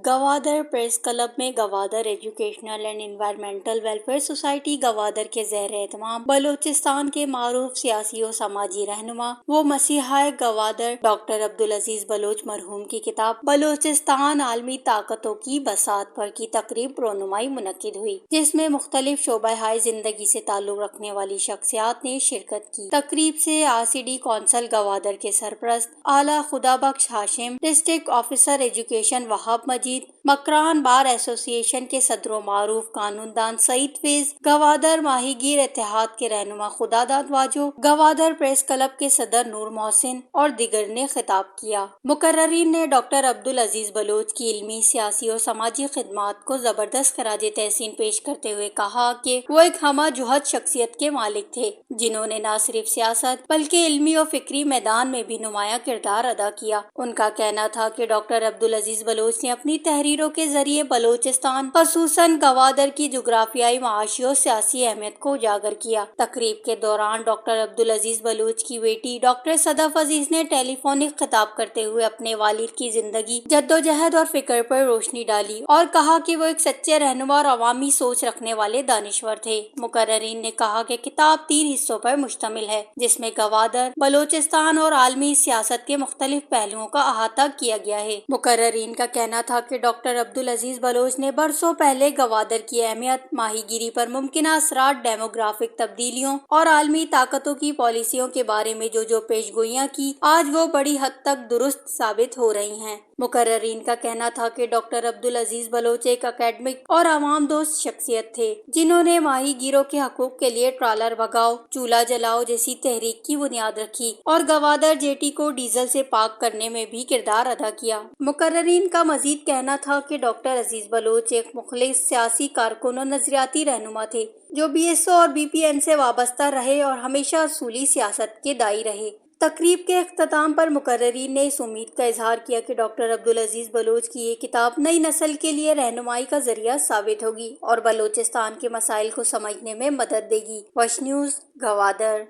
Gwadar press club میں Gwadar educational and environmental welfare society Gwadar کے زیر اہتمام بلوچستان کے معروف سیاسی و سماجی رہنما و مسیحائے گوادر ڈاکٹر عبدالعزیز بلوچ مرحوم کی کتاب بلوچستان عالمی طاقتوں کی بساط پر کی تقریب رونمائی منعقد ہوئی، جس میں مختلف شعبہ ہائے زندگی سے تعلق رکھنے والی شخصیات نے شرکت کی۔ تقریب سے RCD کونسل گوادر کے سرپرست اعلیٰ خدا بخش ہاشم، ڈسٹرکٹ آفیسر ایجوکیشن وہاب مجید، مکران بار ایسوسی ایشن کے صدر و معروف قانون دان سعید فیض، گوادر ماہی گیر اتحاد کے رہنما خداداد واجو، گوادر پریس کلب کے صدر نور محسن اور دیگر نے خطاب کیا۔ مقررین نے ڈاکٹر عبدالعزیز بلوچ کی علمی، سیاسی اور سماجی خدمات کو زبردست خراج تحسین پیش کرتے ہوئے کہا کہ وہ ایک ہمہ جہت شخصیت کے مالک تھے، جنہوں نے نہ صرف سیاست بلکہ علمی و فکری میدان میں بھی نمایاں کردار ادا کیا۔ ان کا کہنا تھا کہ ڈاکٹر عبدالعزیز بلوچ نے اپنی تحریروں کے ذریعے بلوچستان خصوصاً گوادر کی جغرافیائی، معاشی اور سیاسی اہمیت کو اجاگر کیا۔ تقریب کے دوران ڈاکٹر عبدالعزیز بلوچ کی بیٹی ڈاکٹر صدف عزیز نے ٹیلی فونک خطاب کرتے ہوئے اپنے والد کی زندگی، جدوجہد اور فکر پر روشنی ڈالی اور کہا کہ وہ ایک سچے رہنما اور عوامی سوچ رکھنے والے دانشور تھے۔ مقررین نے کہا کہ کتاب 3 حصوں پر مشتمل ہے، جس میں گوادر، بلوچستان اور عالمی سیاست کے مختلف پہلوؤں کا احاطہ کیا گیا ہے۔ مقررین کا کہنا تھا کہ ڈاکٹر عبدالعزیز بلوچ نے برسوں پہلے گوادر کی اہمیت، ماہی گیری پر ممکنہ اثرات، ڈیموگرافک تبدیلیوں اور عالمی طاقتوں کی پالیسیوں کے بارے میں جو پیش گوئیاں کی، آج وہ بڑی حد تک درست ثابت ہو رہی ہیں۔ مقررین کا کہنا تھا کہ ڈاکٹر عبدالعزیز بلوچ ایک اکیڈمک اور عوام دوست شخصیت تھے، جنہوں نے ماہی گیروں کے حقوق کے لیے ٹرالر بھگاؤ، چولہا جلاؤ جیسی تحریک کی بنیاد رکھی اور گوادر جیٹی کو ڈیزل سے پاک کرنے میں بھی کردار ادا کیا۔ مقررین کا مزید کہنا تھا کہ ڈاکٹر عزیز بلوچ ایک مخلص سیاسی کارکن اور نظریاتی رہنما تھے، جو BSO اور BPN سے وابستہ رہے اور ہمیشہ اصولی سیاست کے دائی رہے۔ تقریب کے اختتام پر مقررین نے اس امید کا اظہار کیا کہ ڈاکٹر عبدالعزیز بلوچ کی یہ کتاب نئی نسل کے لیے رہنمائی کا ذریعہ ثابت ہوگی اور بلوچستان کے مسائل کو سمجھنے میں مدد دے گی۔ وش نیوز، گوادر۔